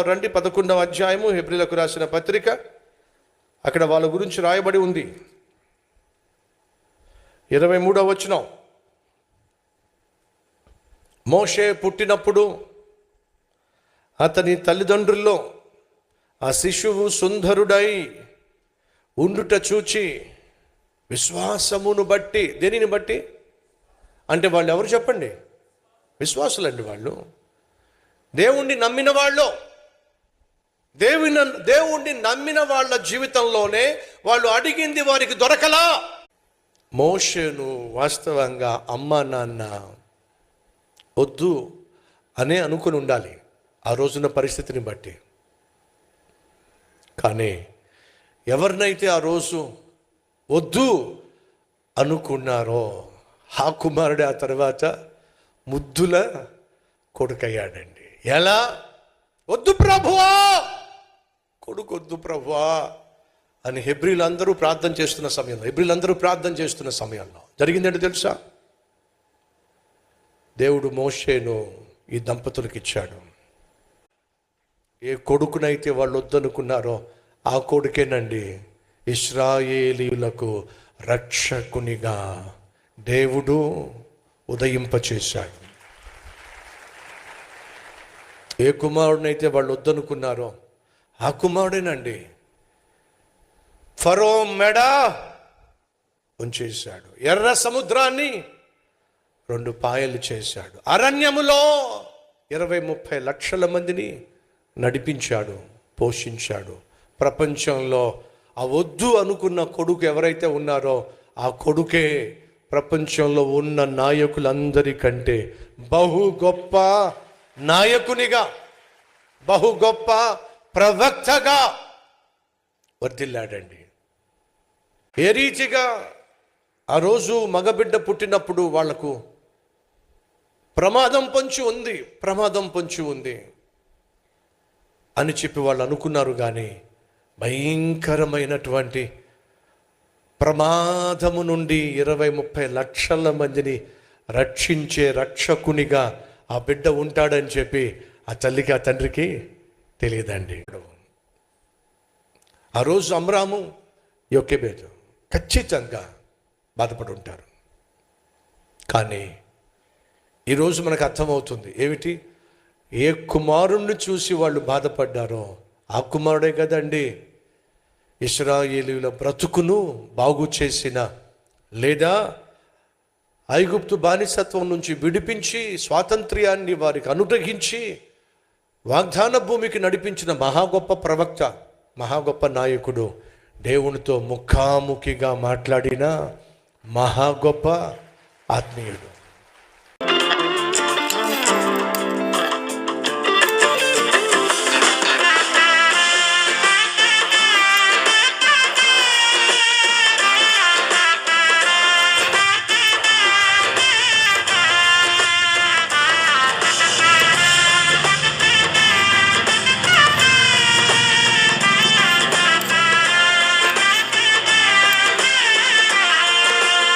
రండి 11వ అధ్యాయము హెబ్రీలకు రాసిన పత్రిక. అక్కడ వాళ్ళ గురించి రాయబడి ఉంది. 23వ వచనం. మోషే పుట్టినప్పుడు అతని తల్లిదండ్రుల్లో ఆ శిశువు సుందరుడై ఉండుట చూచి విశ్వాసమును బట్టి, దేనిని బట్టి అంటే వాళ్ళు ఎవరు చెప్పండి? విశ్వాసులండి వాళ్ళు. దేవుణ్ణి నమ్మిన వాళ్ళు. దేవుణ్ణి నమ్మిన వాళ్ళ జీవితంలోనే వాళ్ళు అడిగింది వారికి దొరకలా. మోషేను వాస్తవంగా అమ్మ నాన్న వద్దు అనే అనుకుని ఉండాలి ఆ రోజున పరిస్థితిని బట్టి. కానీ ఎవరినైతే ఆ రోజు వద్దు అనుకున్నారో ఆ కుమారుడు ఆ తర్వాత ముద్దుల కొడుకయ్యాడండి. ఎలా? వద్దు ప్రభువా, కొడుకు వద్దు ప్రభువా అని హెబ్రీలందరూ ప్రార్థన చేస్తున్న సమయంలో జరిగిందంటే తెలుసా? దేవుడు మోషేను ఈ దంపతులకు ఇచ్చాడు. ఏ కొడుకునైతే వాళ్ళు వద్దనుకున్నారో ఆ కొడుకేనండి ఇశ్రాయేలీయులకు రక్షకునిగా దేవుడు ఉదయింపచేశాడు. ఏ కుమారుడినైతే వాళ్ళు వద్దనుకున్నారో ఆ కుమారుడేనండి ఫరో మెడ ఉంచేశాడు. ఎర్ర సముద్రాన్ని 2 పాయలు చేశాడు. అరణ్యములో 20-30 లక్షల మందిని నడిపించాడు, పోషించాడు. ప్రపంచంలో ఆ వద్దు అనుకున్న కొడుకు ఎవరైతే ఉన్నారో ఆ కొడుకే ప్రపంచంలో ఉన్న నాయకులందరికంటే బహు గొప్ప నాయకునిగా, బహు గొప్ప ప్రవక్తగా వర్ధిల్లాడండి. ఏ రీతిగా ఆ రోజు మగబిడ్డ పుట్టినప్పుడు వాళ్లకు ప్రమాదం పొంచి ఉంది అని చెప్పి వాళ్ళు అనుకున్నారు. కానీ భయంకరమైనటువంటి ప్రమాదము నుండి 20-30 లక్షల మందిని రక్షించే రక్షకునిగా ఆ బిడ్డ ఉంటాడని చెప్పి ఆ తల్లికి ఆ తండ్రికి తెలియదండి. ఆ రోజు అమ్రాము యొక్కెబేతు ఖచ్చితంగా బాధపడి ఉంటారు. కానీ ఈరోజు మనకు అర్థమవుతుంది ఏమిటి? ఏ కుమారుణ్ణి చూసి వాళ్ళు బాధపడ్డారో ఆ కుమారుడే కదండి ఇశ్రాయేలీయుల బ్రతుకును బాగు చేసిన, లేదా ఐగుప్తు బానిసత్వం నుంచి విడిపించి స్వాతంత్ర్యాన్ని వారికి అనుగ్రహించి వాగ్దాన భూమికి నడిపించిన మహా గొప్ప ప్రవక్త, మహా గొప్ప నాయకుడు, దేవునితో ముఖాముఖిగా మాట్లాడిన మహా గొప్ప ఆత్మీయుడు.